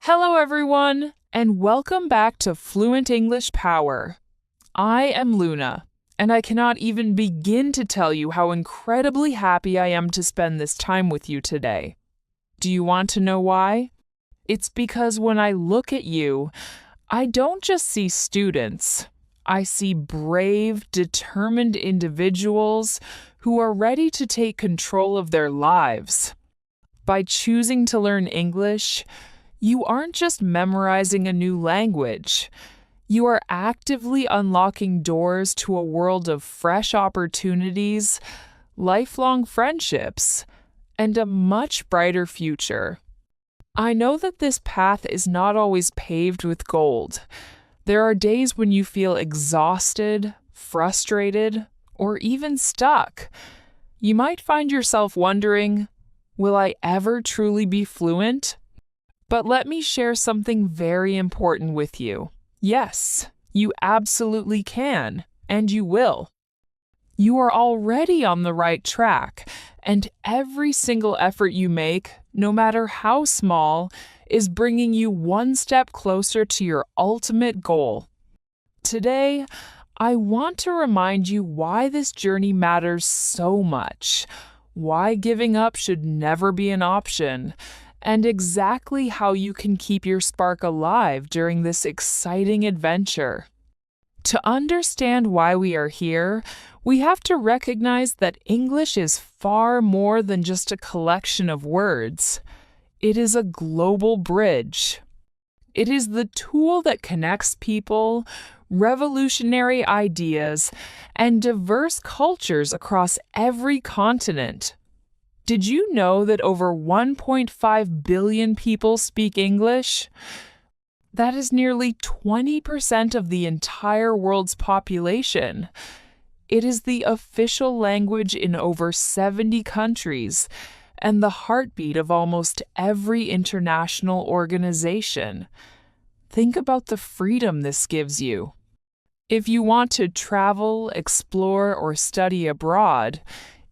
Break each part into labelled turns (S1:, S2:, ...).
S1: Hello, everyone, and welcome back to Fluent English Power. I am Luna, and I cannot even begin to tell you how incredibly happy I am to spend this time with you today. Do you want to know why? It's because when I look at you, I don't just see students. I see brave, determined individuals who are ready to take control of their lives. By choosing to learn English, you aren't just memorizing a new language. You are actively unlocking doors to a world of fresh opportunities, lifelong friendships, and a much brighter future. I know that this path is not always paved with gold. There are days when you feel exhausted, frustrated, or even stuck. You might find yourself wondering, will I ever truly be fluent? But let me share something very important with you. Yes, you absolutely can, and you will. You are already on the right track, and every single effort you make, no matter how small, is bringing you one step closer to your ultimate goal. Today, I want to remind you why this journey matters so much, why giving up should never be an option, and exactly how you can keep your spark alive during this exciting adventure. To understand why we are here, we have to recognize that English is far more than just a collection of words. It is a global bridge. It is the tool that connects people, revolutionary ideas, and diverse cultures across every continent. Did you know that over 1.5 billion people speak English? That is nearly 20% of the entire world's population. It is the official language in over 70 countries and the heartbeat of almost every international organization. Think about the freedom this gives you. If you want to travel, explore, or study abroad,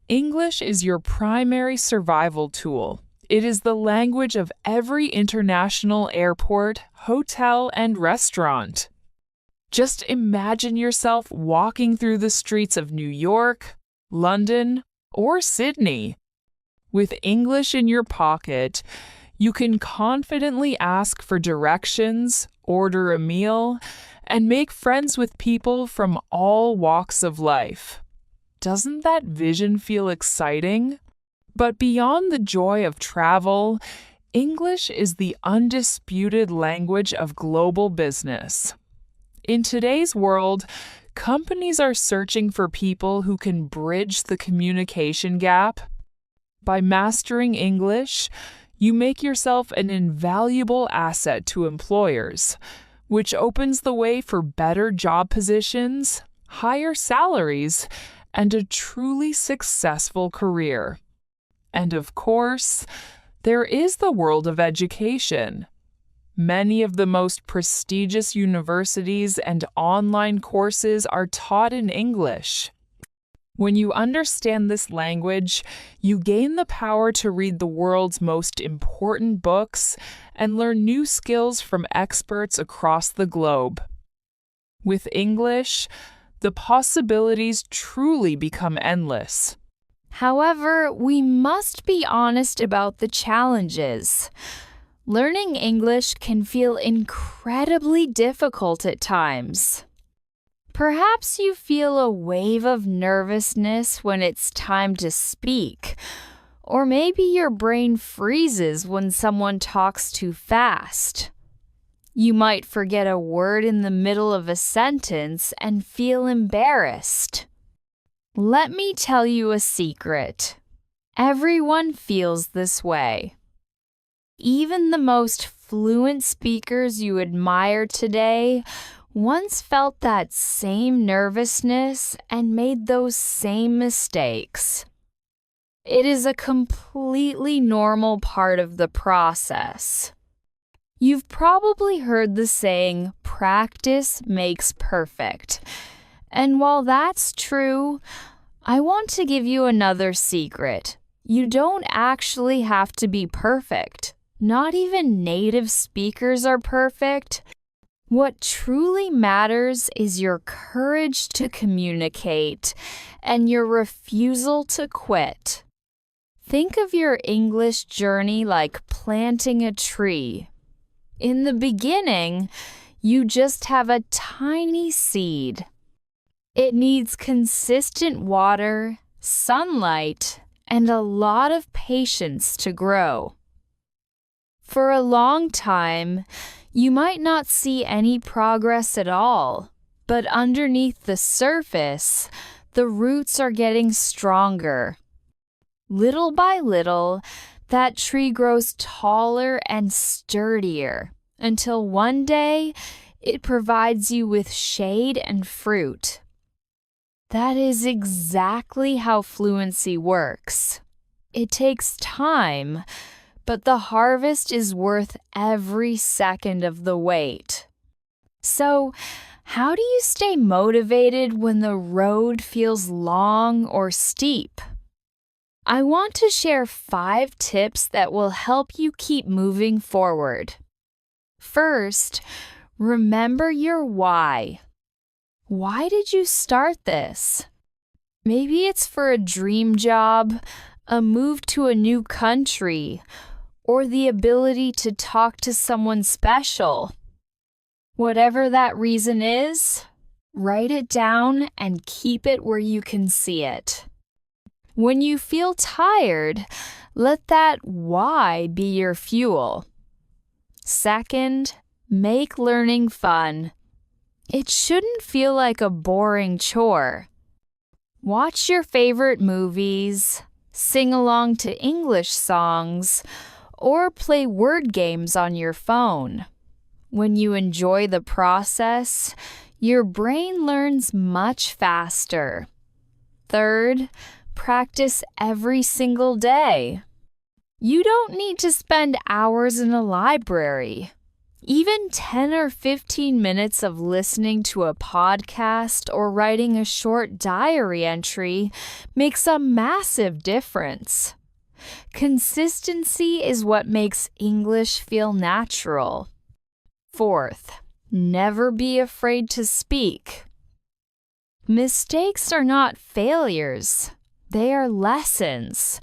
S1: English is your primary survival tool. It is the language of every international airport, hotel, and restaurant. Just imagine yourself walking through the streets of New York, London, or Sydney. With English in your pocket, you can confidently ask for directions, order a meal, and make friends with people from all walks of life. Doesn't that vision feel exciting? But beyond the joy of travel, English is the undisputed language of global business. In today's world, companies are searching for people who can bridge the communication gap. By mastering English, you make yourself an invaluable asset to employers, which opens the way for better job positions, higher salaries, and a truly successful career. And of course, there is the world of education. Many of the most prestigious universities and online courses are taught in English. When you understand this language, you gain the power to read the world's most important books and learn new skills from experts across the globe. With English, the possibilities truly become endless.
S2: However, we must be honest about the challenges. Learning English can feel incredibly difficult at times. Perhaps you feel a wave of nervousness when it's time to speak, or maybe your brain freezes when someone talks too fast. You might forget a word in the middle of a sentence and feel embarrassed. Let me tell you a secret. Everyone feels this way. Even the most fluent speakers you admire today once felt that same nervousness and made those same mistakes. It is a completely normal part of the process. You've probably heard the saying, practice makes perfect. And while that's true, I want to give you another secret. You don't actually have to be perfect. Not even native speakers are perfect. What truly matters is your courage to communicate and your refusal to quit. Think of your English journey like planting a tree. In the beginning, you just have a tiny seed. It needs consistent water, sunlight, and a lot of patience to grow. For a long time, you might not see any progress at all, but underneath the surface, the roots are getting stronger. Little by little, that tree grows taller and sturdier until one day it provides you with shade and fruit. That is exactly how fluency works. It takes time, but the harvest is worth every second of the wait. So, how do you stay motivated when the road feels long or steep? I want to share 5 tips that will help you keep moving forward. First, remember your why. Why did you start this? Maybe it's for a dream job, a move to a new country, or the ability to talk to someone special. Whatever that reason is, write it down and keep it where you can see it. When you feel tired, let that why be your fuel. Second, make learning fun. It shouldn't feel like a boring chore. Watch your favorite movies, sing along to English songs, or play word games on your phone. When you enjoy the process, your brain learns much faster. Third, practice every single day. You don't need to spend hours in a library. Even 10 or 15 minutes of listening to a podcast or writing a short diary entry makes a massive difference. Consistency is what makes English feel natural. Fourth, never be afraid to speak. Mistakes are not failures. They are lessons.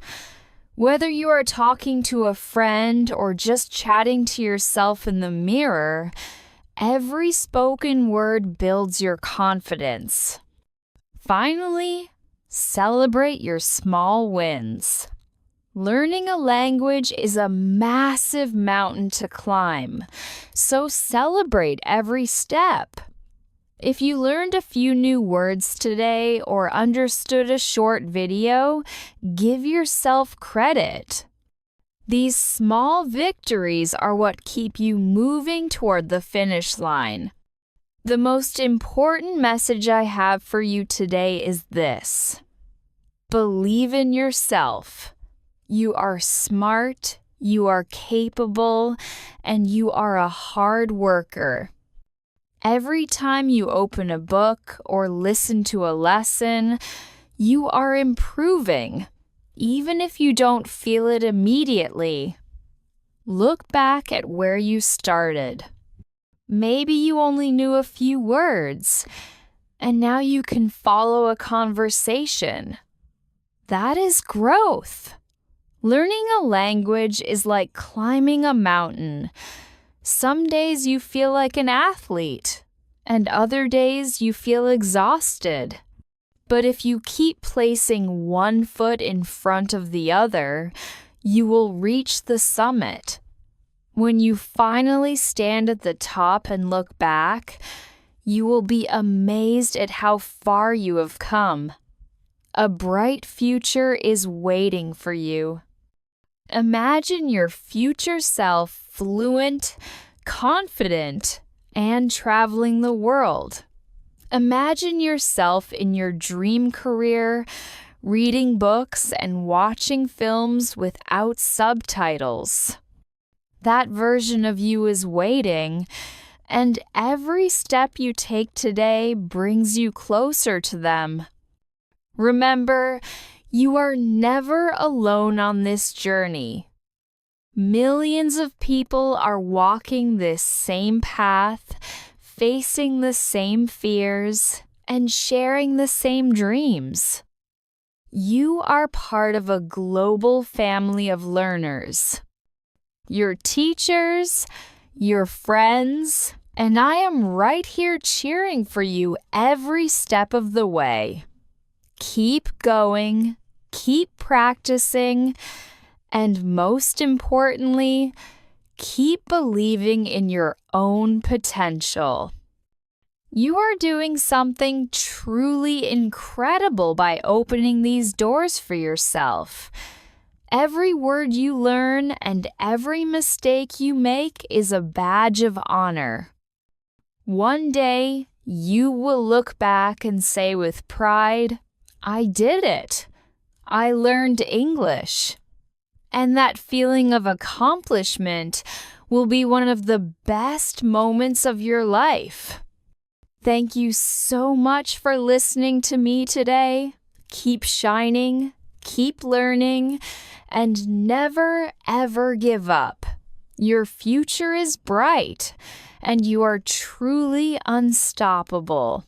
S2: Whether you are talking to a friend or just chatting to yourself in the mirror, every spoken word builds your confidence. Finally, celebrate your small wins. Learning a language is a massive mountain to climb, so celebrate every step. If you learned a few new words today or understood a short video, give yourself credit. These small victories are what keep you moving toward the finish line. The most important message I have for you today is this: believe in yourself. You are smart, you are capable, and you are a hard worker. Every time you open a book or listen to a lesson, you are improving, even if you don't feel it immediately. Look back at where you started. Maybe you only knew a few words, and now you can follow a conversation. That is growth. Learning a language is like climbing a mountain. Some days you feel like an athlete, and other days you feel exhausted. But if you keep placing one foot in front of the other, you will reach the summit. When you finally stand at the top and look back, you will be amazed at how far you have come. A bright future is waiting for you. Imagine your future self fluent, confident, and traveling the world. Imagine yourself in your dream career, reading books and watching films without subtitles. That version of you is waiting, and every step you take today brings you closer to them. Remember, you are never alone on this journey. Millions of people are walking this same path, facing the same fears, and sharing the same dreams. You are part of a global family of learners. Your teachers, your friends, and I am right here cheering for you every step of the way. Keep going, keep practicing, and most importantly, keep believing in your own potential. You are doing something truly incredible by opening these doors for yourself. Every word you learn and every mistake you make is a badge of honor. One day, you will look back and say with pride, "I did it. I learned English." And that feeling of accomplishment will be one of the best moments of your life. Thank you so much for listening to me today. Keep shining, keep learning, and never ever give up. Your future is bright, and you are truly unstoppable.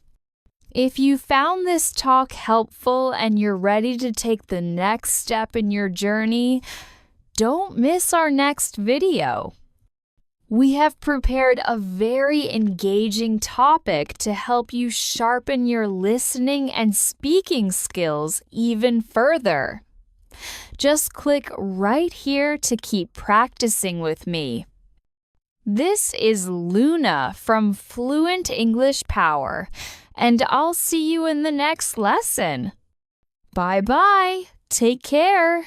S2: If you found this talk helpful and you're ready to take the next step in your journey, don't miss our next video. We have prepared a very engaging topic to help you sharpen your listening and speaking skills even further. Just click right here to keep practicing with me. This is Luna from Fluent English Power, and I'll see you in the next lesson. Bye-bye. Take care.